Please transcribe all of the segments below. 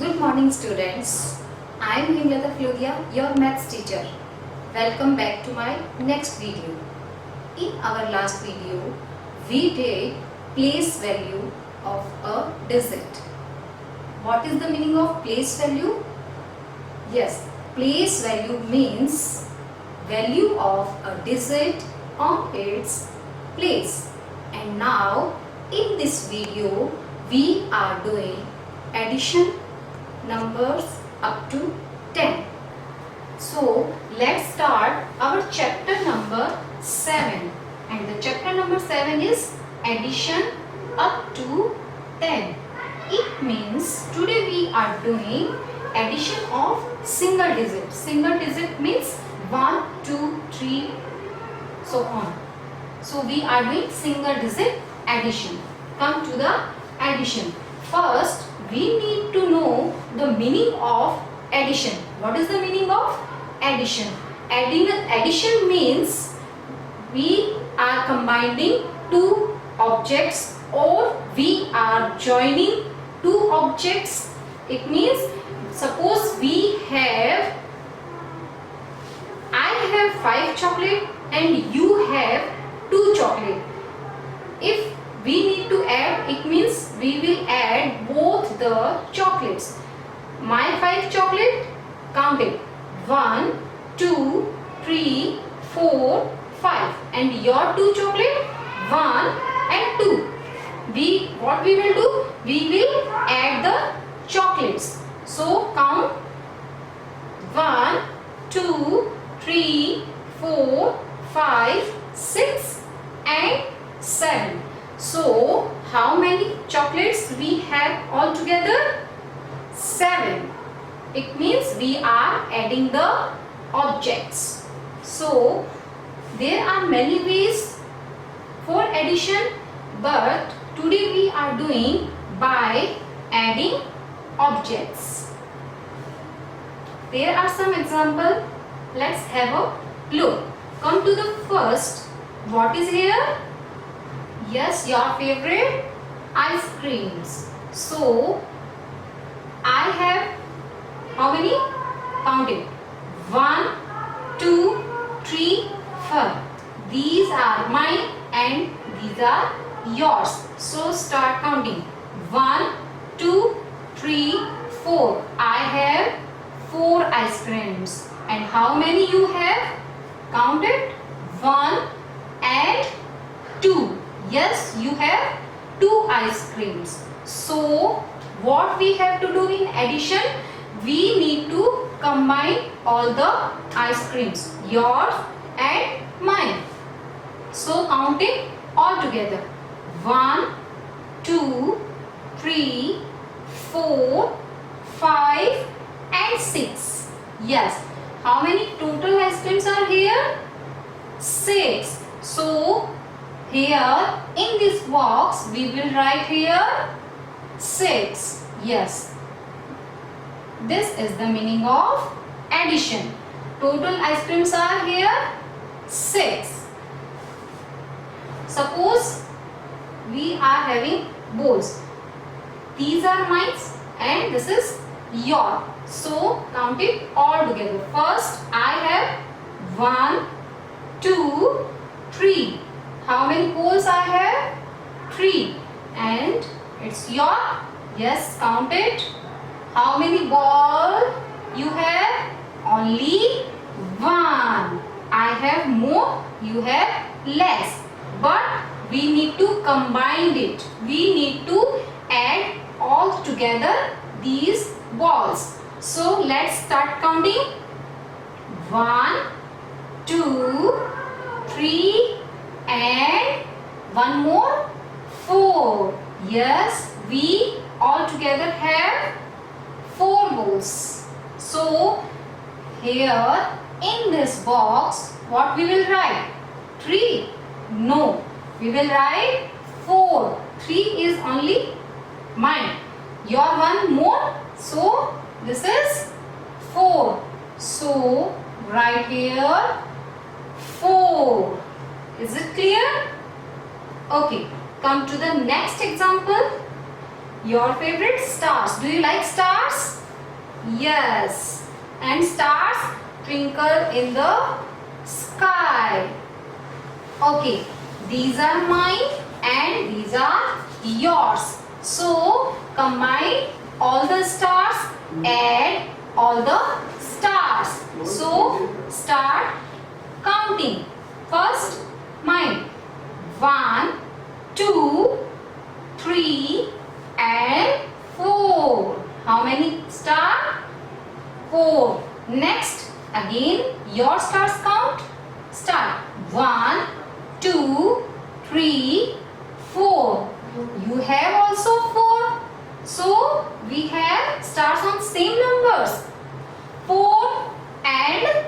Good morning students. I am Himlata Flodia, your maths teacher. Welcome back to my next video. In our last video, we did place value of a digit. What is the meaning of place value? Yes, place value means value of a digit on its place. And now in this video, we are doing addition numbers up to 10. So let's start our chapter number 7, and the chapter number 7 is addition up to 10. It means today we are doing addition of single digit. Single digit means 1, 2, 3, so on. So we are doing single digit addition. Come to the addition. First, we need to know the meaning of addition. What is the meaning of addition? Addition means we are combining two objects or we are joining two objects. It means suppose I have 5 chocolate and you have 2 chocolate. If we need to add, it means we will add both the chocolates. My 5 chocolate, count it, 1, 2, 3, 4, 5, and your 2 chocolate, 1 and 2. What we will do? We will add the chocolates. So count 1, 2, 3, 4, 5, 6 and 7. So how many chocolates we have altogether? 7. It means we are adding the objects. So there are many ways for addition, but today we are doing by adding objects. There are some examples. Let's have a look. Come to the first. What is here? Yes, your favorite ice creams. So I have how many? Count it. 1, 2, 3, 4. These are mine and these are yours. So start counting. 1, 2, 3, 4. I have 4 ice creams. And how many you have? Count it. 1 and 2. Yes, you have 2 ice creams. So what we have to do in addition? We need to combine all the ice creams, yours and mine. So counting all together. 1, 2, 3, 4, 5 and 6. Yes. How many total ice creams are here? 6. So here in this box we will write here 6. Yes. This is the meaning of addition. Total ice creams are here 6. Suppose we are having bowls. These are mine and this is your. So count it all together. First I have 1, 2, 3. How many bowls I have? 3. And it's your. Yes, count it. How many balls you have? Only 1. I have more, you have less. But we need to combine it. We need to add all together these balls. So let's start counting. 1, 2, 3 and one more 4. Yes, we all together have 4 balls. So here in this box what we will write? 3? No, we will write 4. 3 is only mine. Your one more. So this is 4. So write here 4. Is it clear? Okay, come to the next example. Your favorite stars. Do you like stars? Yes. And stars twinkle in the sky. Okay. These are mine and these are yours. So combine all the stars, add all the stars. So start counting. First mine. 1, 2, 3 and 4. How many stars? 4. Next, again your stars count. Start. 1, 2, 3, 4. You have also 4. So we have stars on same numbers. 4 and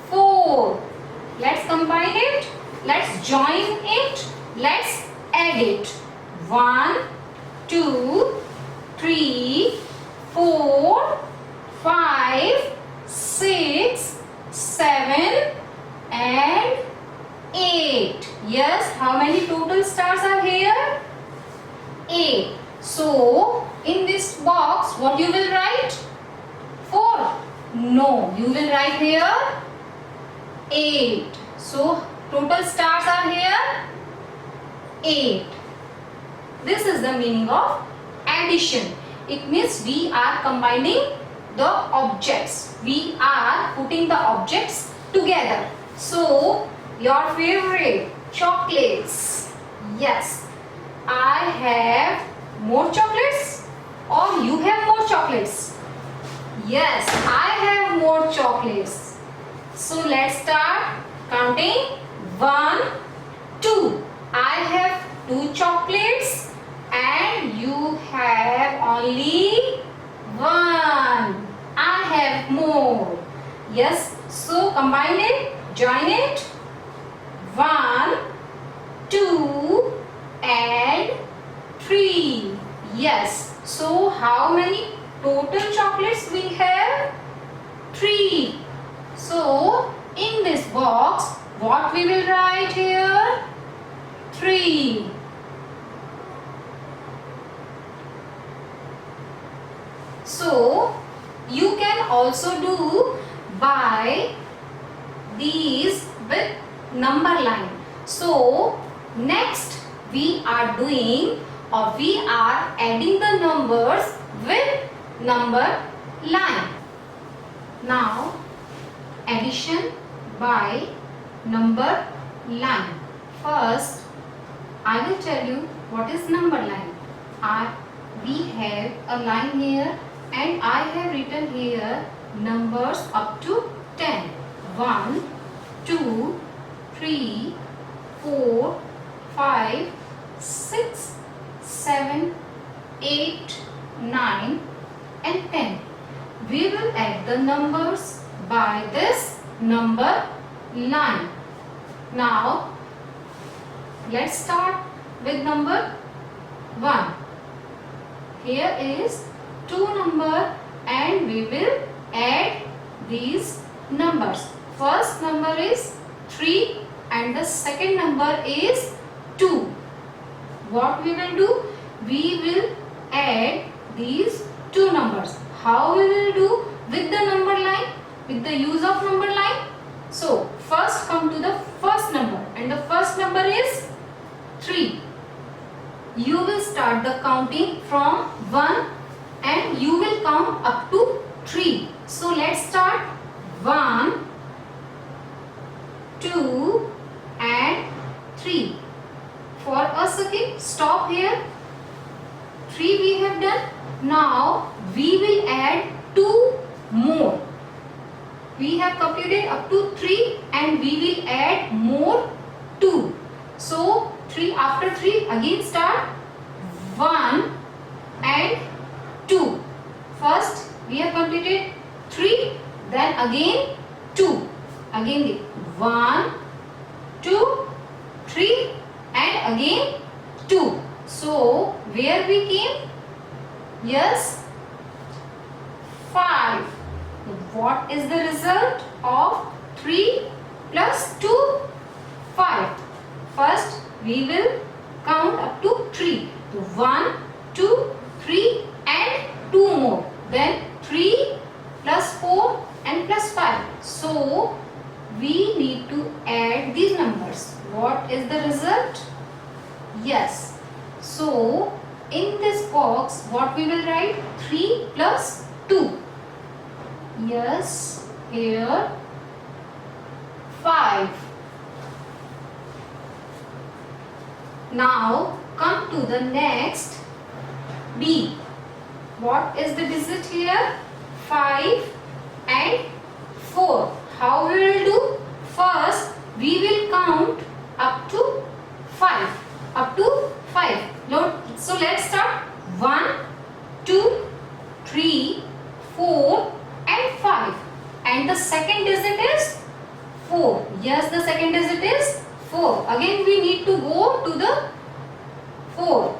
4. Let's combine it. Let's join it. Let's add it. 1, 2, 3, 4, 5, 6, 7 and 8. Yes, how many total stars are here? 8. So, in this box, what you will write? 4. No, you will write here 8. So, total stars are here 8. This is the meaning of addition. It means we are combining the objects. We are putting the objects together. So, your favorite chocolates. Yes, I have more chocolates or you have more chocolates? Yes, I have more chocolates. So, let's start counting. 1, 2. I have 2 chocolates and you have only 1. I have more. Yes, so combine it, join it. 1, 2 and 3. Yes, so how many total chocolates we have? 3. So in this box, what we will write here? 3. So you can also do by these with number line. So next we are doing or we are adding the numbers with number line. Now addition by number line. First I will tell you what is number line. We have a line here and I have written here numbers up to 10. 1, 2, 3, 4, 5, 6, 7, 8, 9 and 10. We will add the numbers by this number line. Now let's start with number 1. Here is 2 number and we will add these numbers. First number is 3 and the second number is 2. What we will do? We will add these 2 numbers. How we will do? With the number line, with the use of number line. So first come to the first number and the first number is 3. You will start the counting from 1 and you will count up to 3. So let's start. 1, 2 and 3. For a second, stop here. 3 we have done. Now we will add 2 more. We have completed up to 3 and we will add more 2. So 3 after 3 again start. 1 and 2. First we have completed 3, then again 2. Again 1, 2, 3 and again 2. So where we came? Yes, 5. What is the result of 3 plus 2? 5. First we will count up to 3. 1, 2, 3 So we need to add these numbers. What is the result? Yes. So in this box, what we will write? 3 plus 2. Yes, here 5. Now come to the next B. What is the digit here? 5 and 4. How we will do? First, we will count up to 5. Up to 5. So let's start. 1, 2, 3, 4 and 5. And the second digit is 4. Yes, the second digit is 4. Again we need to go to the 4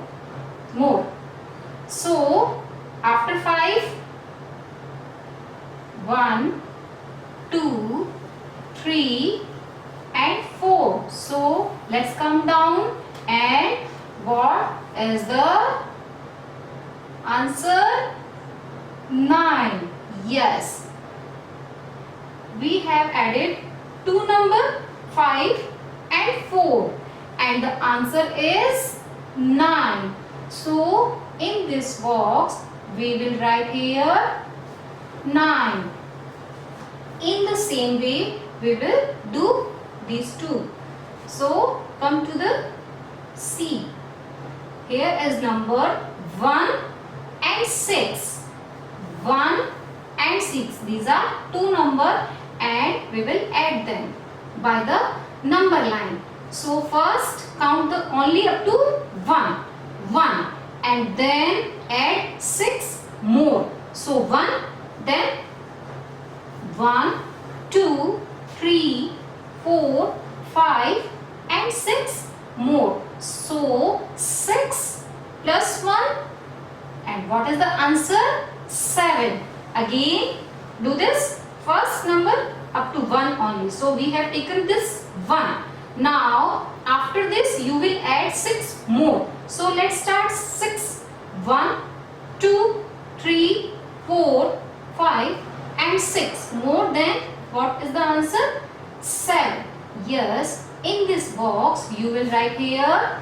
more. So after 5, 1, 2, 3 and 4. So let's come down, and what is the answer? 9. Yes, we have added two numbers 5 and 4, and the answer is 9. So in this box we will write here 9. In the same way we will do these two. So come to the C. Here is number 1 and 6. 1 and 6. These are two numbers, and we will add them by the number line. So first count the only up to 1. 1 and then add 6 more. So 1, then 1, 2, 3, 4, 5 and 6 more. So 6 plus 1, and what is the answer? 7. Again do this first number up to 1 only. So we have taken this 1. Now after this you will add 6 more. So let's start 6. 1, 2, 3, 4, 5 and 6 more. Then what is the answer? 7. Yes, in this box you will write here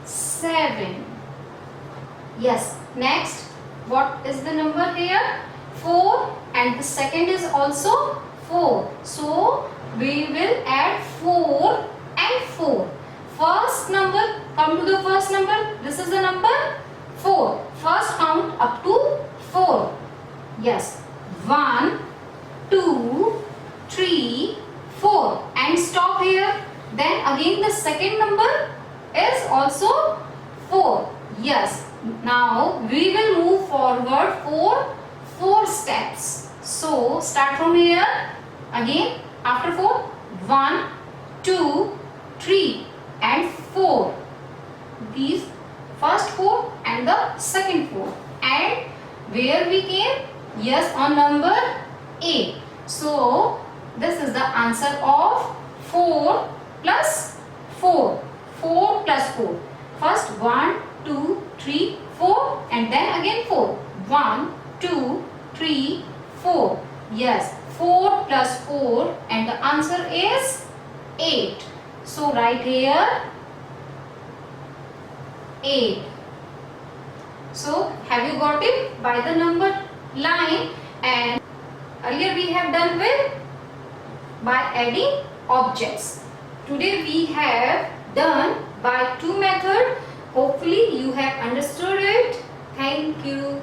7. Yes, next what is the number here? 4, and the second is also 4. So we will add 4 and 4. First number, come to the first number. This is the number 4. First count up to 4. Yes, 1, 2, 3, 4 and stop here. Then again the second number is also 4. Yes, now we will move forward for 4 steps. So start from here. Again after 4, 1, 2, 3 and 4. These first 4 and the second 4. And where we came? Yes, on number A. So this is the answer of 4 plus 4. 4 plus 4. First 1, 2, 3, 4 and then again 4. 1, 2, 3, 4. Yes, 4 plus 4 and the answer is 8. So write here 8. So have you got it by the number line? And earlier we have done with by adding objects. Today we have done by two methods. Hopefully you have understood it. Thank you.